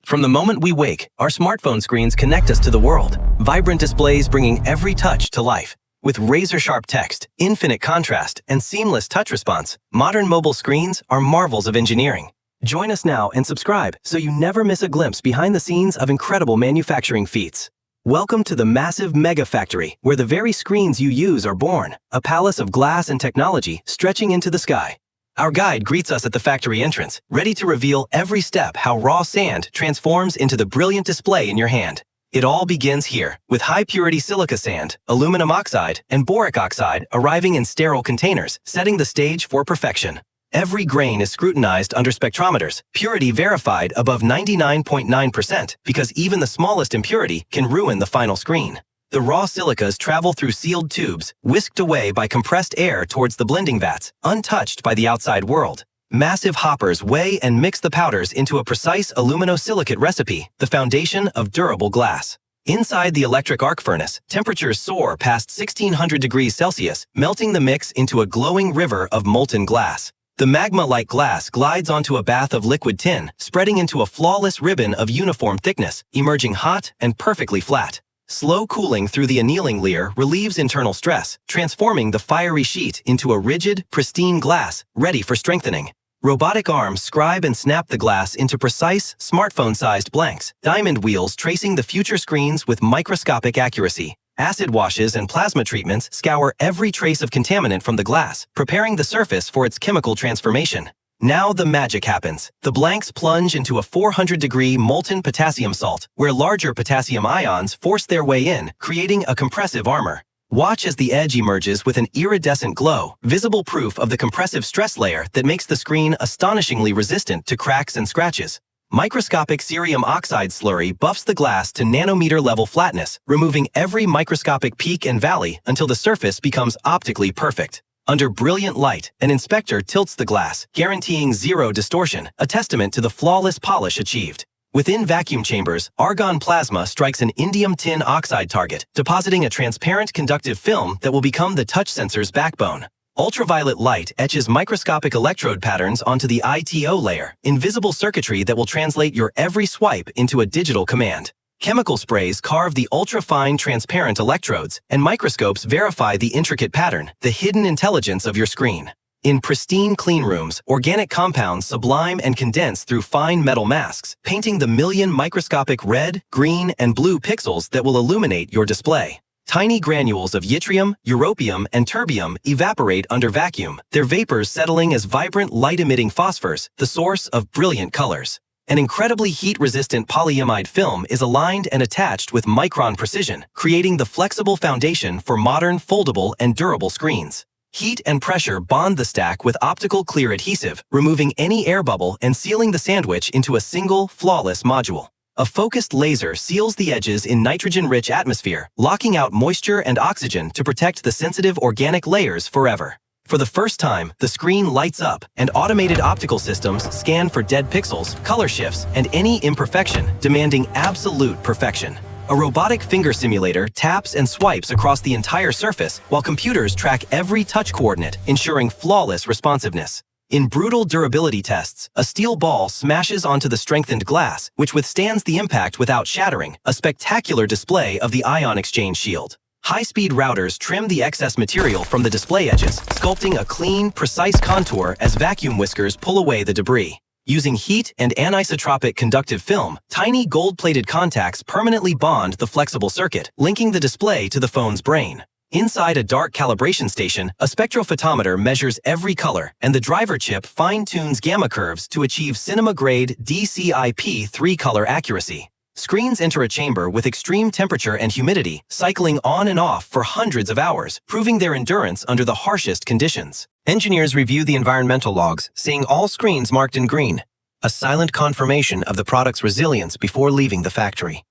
From the moment we wake, our smartphone screens connect us to the world. Vibrant displays bringing every touch to life. With razor-sharp text, infinite contrast, and seamless touch response, modern mobile screens are marvels of engineering. Join us now and subscribe so you never miss a glimpse behind the scenes of incredible manufacturing feats. Welcome to the massive mega factory, where the very screens you use are born, a palace of glass and technology stretching into the sky. Our guide greets us at the factory entrance, ready to reveal every step how raw sand transforms into the brilliant display in your hand. It all begins here, with high-purity silica sand, aluminum oxide, and boric oxide arriving in sterile containers, setting the stage for perfection. Every grain is scrutinized under spectrometers, purity verified above 99.9%, because even the smallest impurity can ruin the final screen. The raw silicas travel through sealed tubes, whisked away by compressed air towards the blending vats, untouched by the outside world. Massive hoppers weigh and mix the powders into a precise aluminosilicate recipe, the foundation of durable glass. Inside the electric arc furnace, temperatures soar past 1600 degrees Celsius, melting the mix into a glowing river of molten glass. The magma-like glass glides onto a bath of liquid tin, spreading into a flawless ribbon of uniform thickness, emerging hot and perfectly flat. Slow cooling through the annealing layer relieves internal stress, transforming the fiery sheet into a rigid, pristine glass, ready for strengthening. Robotic arms scribe and snap the glass into precise, smartphone-sized blanks, diamond wheels tracing the future screens with microscopic accuracy. Acid washes and plasma treatments scour every trace of contaminant from the glass, preparing the surface for its chemical transformation. Now the magic happens. The blanks plunge into a 400-degree molten potassium salt, where larger potassium ions force their way in, creating a compressive armor. Watch as the edge emerges with an iridescent glow, visible proof of the compressive stress layer that makes the screen astonishingly resistant to cracks and scratches. Microscopic cerium oxide slurry buffs the glass to nanometer-level flatness, removing every microscopic peak and valley until the surface becomes optically perfect. Under brilliant light, an inspector tilts the glass, guaranteeing zero distortion, a testament to the flawless polish achieved. Within vacuum chambers, argon plasma strikes an indium tin oxide target, depositing a transparent conductive film that will become the touch sensor's backbone. Ultraviolet light etches microscopic electrode patterns onto the ITO layer, invisible circuitry that will translate your every swipe into a digital command. Chemical sprays carve the ultra-fine transparent electrodes, and microscopes verify the intricate pattern, the hidden intelligence of your screen. In pristine clean rooms, organic compounds sublime and condense through fine metal masks, painting the million microscopic red, green, and blue pixels that will illuminate your display. Tiny granules of yttrium, europium, and terbium evaporate under vacuum, their vapors settling as vibrant light-emitting phosphors, the source of brilliant colors. An incredibly heat-resistant polyimide film is aligned and attached with micron precision, creating the flexible foundation for modern foldable and durable screens. Heat and pressure bond the stack with optical clear adhesive, removing any air bubble and sealing the sandwich into a single, flawless module. A focused laser seals the edges in nitrogen-rich atmosphere, locking out moisture and oxygen to protect the sensitive organic layers forever. For the first time, the screen lights up, and automated optical systems scan for dead pixels, color shifts, and any imperfection, demanding absolute perfection. A robotic finger simulator taps and swipes across the entire surface, while computers track every touch coordinate, ensuring flawless responsiveness. In brutal durability tests, a steel ball smashes onto the strengthened glass, which withstands the impact without shattering, a spectacular display of the ion exchange shield. High-speed routers trim the excess material from the display edges, sculpting a clean, precise contour as vacuum whiskers pull away the debris. Using heat and anisotropic conductive film, tiny gold-plated contacts permanently bond the flexible circuit, linking the display to the phone's brain. Inside a dark calibration station, a spectrophotometer measures every color, and the driver chip fine-tunes gamma curves to achieve cinema-grade DCI-P 3-color accuracy. Screens enter a chamber with extreme temperature and humidity, cycling on and off for hundreds of hours, proving their endurance under the harshest conditions. Engineers review the environmental logs, seeing all screens marked in green, a silent confirmation of the product's resilience before leaving the factory.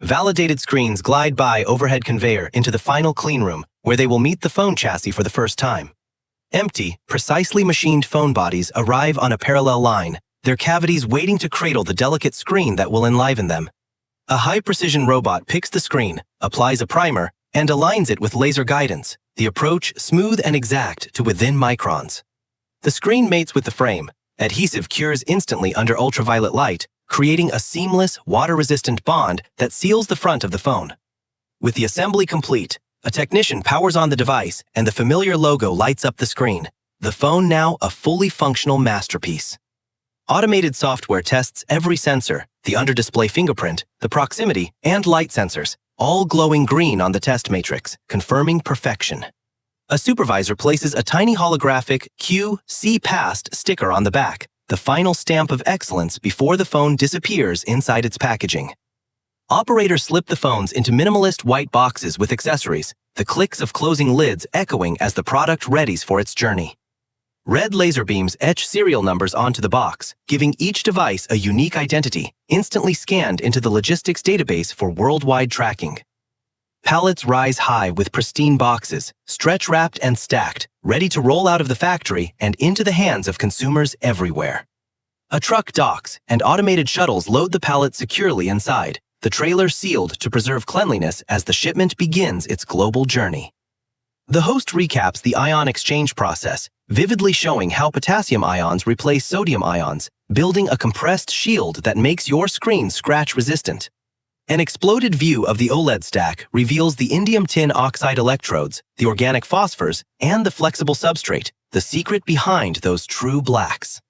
Validated screens glide by overhead conveyor into the final clean room, where they will meet the phone chassis for the first time. Empty, precisely machined phone bodies arrive on a parallel line, their cavities waiting to cradle the delicate screen that will enliven them. A high-precision robot picks the screen, applies a primer, and aligns it with laser guidance, the approach smooth and exact to within microns. The screen mates with the frame. Adhesive cures instantly under ultraviolet light, creating a seamless, water-resistant bond that seals the front of the phone. With the assembly complete, a technician powers on the device and the familiar logo lights up the screen. The phone now a fully functional masterpiece. Automated software tests every sensor, the under-display fingerprint, the proximity, and light sensors, all glowing green on the test matrix, confirming perfection. A supervisor places a tiny holographic QC Passed sticker on the back, the final stamp of excellence before the phone disappears inside its packaging. Operators slip the phones into minimalist white boxes with accessories, the clicks of closing lids echoing as the product readies for its journey. Red laser beams etch serial numbers onto the box, giving each device a unique identity, instantly scanned into the logistics database for worldwide tracking. Pallets rise high with pristine boxes, stretch-wrapped and stacked, ready to roll out of the factory and into the hands of consumers everywhere. A truck docks, and automated shuttles load the pallet securely inside, the trailer sealed to preserve cleanliness as the shipment begins its global journey. The host recaps the ion exchange process, vividly showing how potassium ions replace sodium ions, building a compressed shield that makes your screen scratch-resistant. An exploded view of the OLED stack reveals the indium tin oxide electrodes, the organic phosphors, and the flexible substrate, the secret behind those true blacks.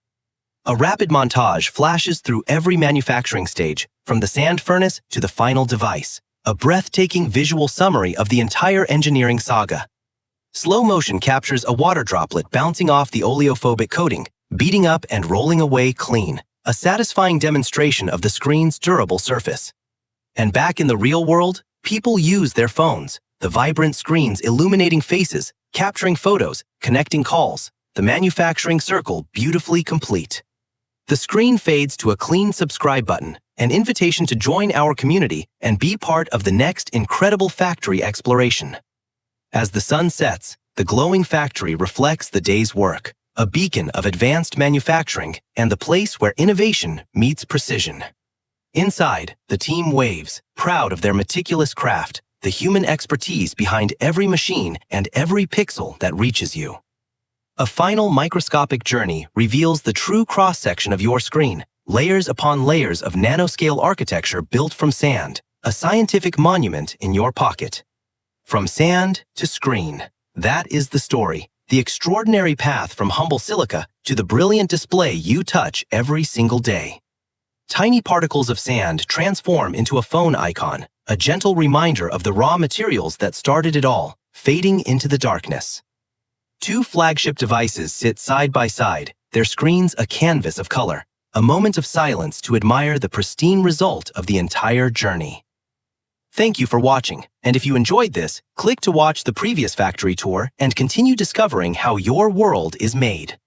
A rapid montage flashes through every manufacturing stage, from the sand furnace to the final device, a breathtaking visual summary of the entire engineering saga. Slow motion captures a water droplet bouncing off the oleophobic coating, beating up and rolling away clean, a satisfying demonstration of the screen's durable surface. And back in the real world, people use their phones, the vibrant screens illuminating faces, capturing photos, connecting calls, the manufacturing circle beautifully complete. The screen fades to a clean subscribe button, an invitation to join our community and be part of the next incredible factory exploration. As the sun sets, the glowing factory reflects the day's work, a beacon of advanced manufacturing and the place where innovation meets precision. Inside, the team waves, proud of their meticulous craft, the human expertise behind every machine and every pixel that reaches you. A final microscopic journey reveals the true cross-section of your screen, layers upon layers of nanoscale architecture built from sand, a scientific monument in your pocket. From sand to screen, that is the story, the extraordinary path from humble silica to the brilliant display you touch every single day. Tiny particles of sand transform into a phone icon, a gentle reminder of the raw materials that started it all, fading into the darkness. Two flagship devices sit side by side, their screens a canvas of color, a moment of silence to admire the pristine result of the entire journey. Thank you for watching, and if you enjoyed this, click to watch the previous factory tour and continue discovering how your world is made.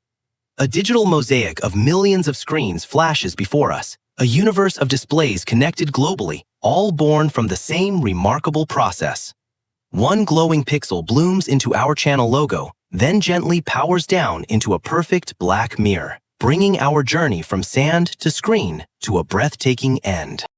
A digital mosaic of millions of screens flashes before us, a universe of displays connected globally, all born from the same remarkable process. One glowing pixel blooms into our channel logo, then gently powers down into a perfect black mirror, bringing our journey from sand to screen to a breathtaking end.